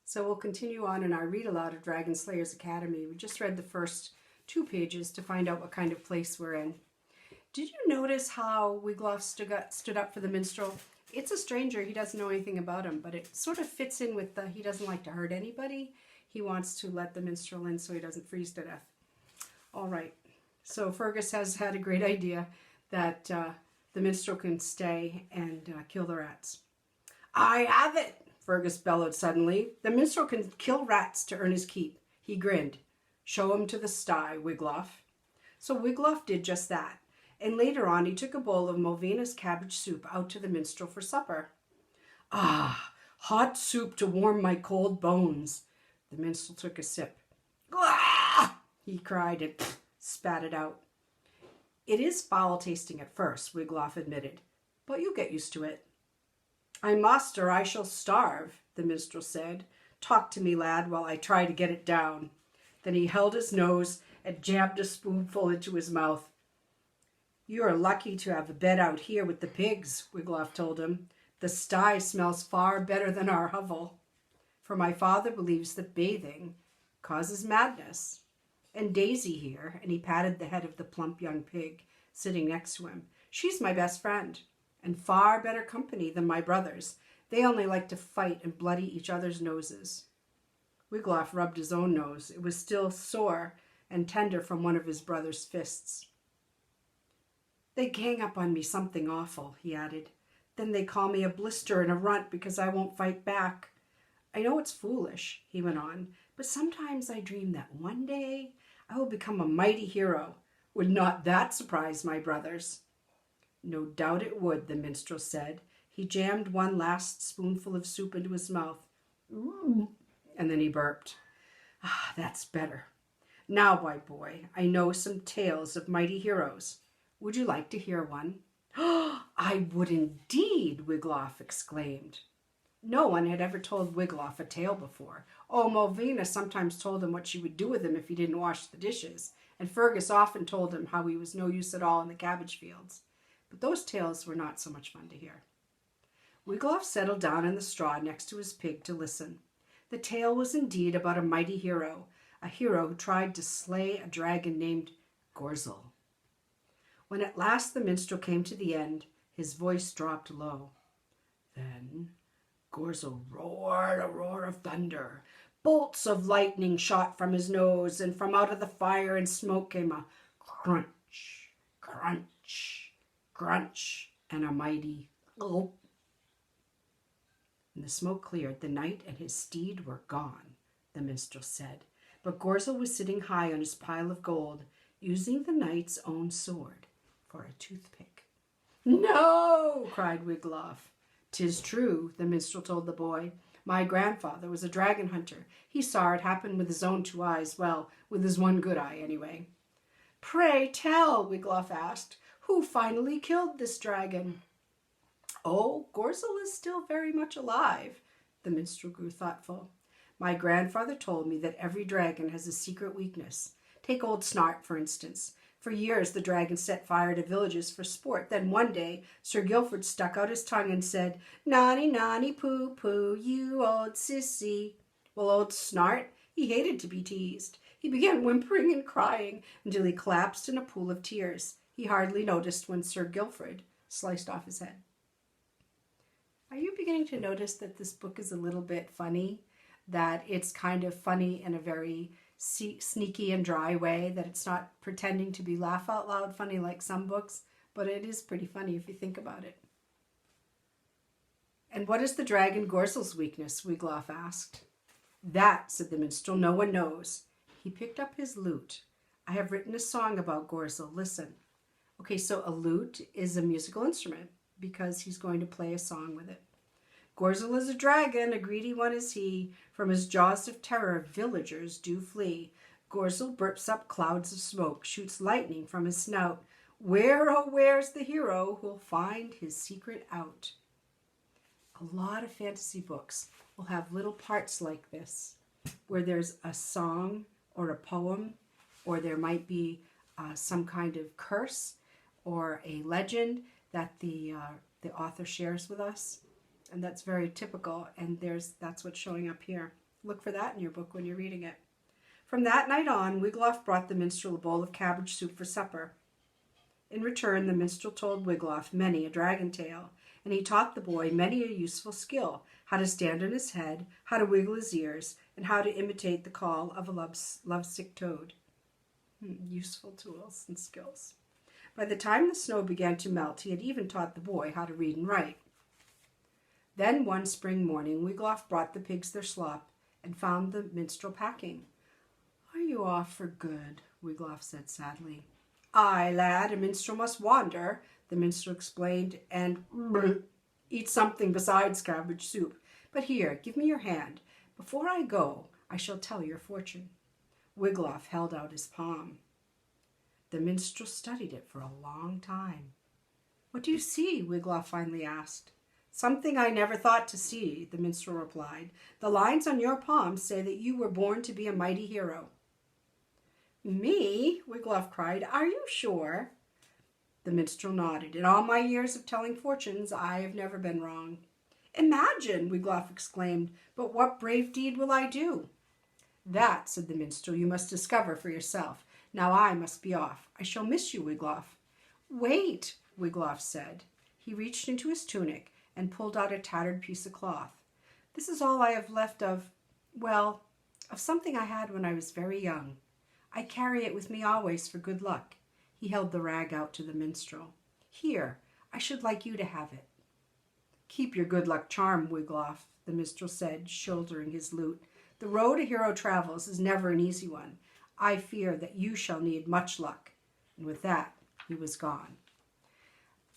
So we'll continue on in our read aloud of Dragon Slayers Academy. We just read the first 2 pages to find out what kind of place we're in. Did you notice how Wiglaf stood up for the minstrel? It's a stranger. He doesn't know anything about him, but it sort of fits in with he doesn't like to hurt anybody. He wants to let the minstrel in so he doesn't freeze to death. All right. So Fergus has had a great idea that the minstrel can stay and kill the rats. I have it! Fergus bellowed suddenly. The minstrel can kill rats to earn his keep. He grinned. Show him to the sty, Wiglaf. So Wiglaf did just that, and later on he took a bowl of Mulvina's cabbage soup out to the minstrel for supper. Ah, hot soup to warm my cold bones. The minstrel took a sip. Ah! He cried and spat it out. It is foul tasting at first, Wiglaf admitted, but you'll get used to it. I must, or I shall starve, the minstrel said. Talk to me, lad, while I try to get it down. Then he held his nose and jammed a spoonful into his mouth. You are lucky to have a bed out here with the pigs, Wiglaf told him. The sty smells far better than our hovel. For my father believes that bathing causes madness. And Daisy here, and he patted the head of the plump young pig sitting next to him. She's my best friend, and far better company than my brothers. They only like to fight and bloody each other's noses. Wiglaf rubbed his own nose. It was still sore and tender from one of his brother's fists. They gang up on me something awful, he added. Then they call me a blister and a runt because I won't fight back. I know it's foolish, he went on, but sometimes I dream that one day I will become a mighty hero. Would not that surprise my brothers? No doubt it would, the minstrel said. He jammed one last spoonful of soup into his mouth. Ooh. And then he burped. Ah, that's better. Now, my boy, I know some tales of mighty heroes. Would you like to hear one? I would indeed, Wiglaf exclaimed. No one had ever told Wiglaf a tale before. Oh, Mulvina sometimes told him what she would do with him if he didn't wash the dishes, and Fergus often told him how he was no use at all in the cabbage fields. But those tales were not so much fun to hear. Wiglaf settled down in the straw next to his pig to listen. The tale was indeed about a mighty hero, a hero who tried to slay a dragon named Gorzel. When at last the minstrel came to the end, his voice dropped low. Then Gorzel roared a roar of thunder. Bolts of lightning shot from his nose, and from out of the fire and smoke came a crunch, crunch, crunch, and a mighty gulp. When the smoke cleared, the knight and his steed were gone, the minstrel said. But Gorzel was sitting high on his pile of gold, using the knight's own sword for a toothpick. No, cried Wiglaf. 'Tis true, the minstrel told the boy. My grandfather was a dragon hunter. He saw it happen with his own 2 eyes. Well, with his one good eye, anyway. Pray tell, Wiglaf asked, who finally killed this dragon? Oh, Gorzel is still very much alive. The minstrel grew thoughtful. My grandfather told me that every dragon has a secret weakness. Take old Snart, for instance. For years, the dragon set fire to villages for sport. Then one day, Sir Guilford stuck out his tongue and said, Nonny, nonny, poo, poo, you old sissy. Well, old Snart, he hated to be teased. He began whimpering and crying until he collapsed in a pool of tears. He hardly noticed when Sir Guilford sliced off his head. Are you beginning to notice that this book is a little bit funny? That it's kind of funny in a very sneaky and dry way, that it's not pretending to be laugh out loud funny like some books, but it is pretty funny if you think about it. And what is the dragon Gorzel's weakness? Wiglaf asked. That, said the minstrel, no one knows. He picked up his lute. I have written a song about Gorzel. Listen. Okay, so a lute is a musical instrument because he's going to play a song with it. Gorzel is a dragon, a greedy one is he. From his jaws of terror, villagers do flee. Gorzel burps up clouds of smoke, shoots lightning from his snout. Where, oh, where's the hero who'll find his secret out? A lot of fantasy books will have little parts like this, where there's a song or a poem, or there might be some kind of curse or a legend that the author shares with us. And that's very typical, and that's what's showing up here. Look for that in your book when you're reading it. From that night on, Wiglaf brought the minstrel a bowl of cabbage soup for supper. In return, the minstrel told Wiglaf many a dragon tale, and he taught the boy many a useful skill, how to stand on his head, how to wiggle his ears, and how to imitate the call of a lovesick toad. Useful tools and skills. By the time the snow began to melt, he had even taught the boy how to read and write. Then one spring morning, Wiglaf brought the pigs their slop and found the minstrel packing. "Are you off for good?" Wiglaf said sadly. "Aye, lad, a minstrel must wander," the minstrel explained, "and eat something besides cabbage soup. But here, give me your hand. Before I go, I shall tell your fortune." Wiglaf held out his palm. The minstrel studied it for a long time. "What do you see?" Wiglaf finally asked. "Something I never thought to see," the minstrel replied. "The lines on your palm say that you were born to be a mighty hero." "Me?" Wiglaf cried. "Are you sure?" The minstrel nodded. "In all my years of telling fortunes, I have never been wrong." "Imagine!" Wiglaf exclaimed. "But what brave deed will I do?" "That," said the minstrel, "you must discover for yourself. Now I must be off. I shall miss you, Wiglaf." "Wait," Wiglaf said. He reached into his tunic and pulled out a tattered piece of cloth. "This is all I have left of something I had when I was very young. I carry it with me always for good luck." He held the rag out to the minstrel. "Here, I should like you to have it." "Keep your good luck charm, Wiglaf," the minstrel said, shouldering his lute. "The road a hero travels is never an easy one. I fear that you shall need much luck." And with that, he was gone.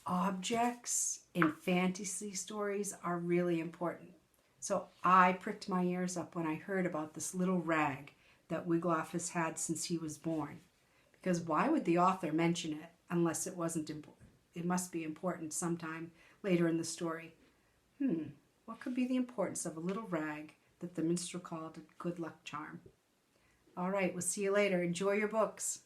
Objects in fantasy stories are really important. So I pricked my ears up when I heard about this little rag that Wiglaf has had since he was born. Because why would the author mention it unless it wasn't important? It must be important sometime later in the story. What could be the importance of a little rag that the minstrel called a good luck charm? All right, we'll see you later. Enjoy your books.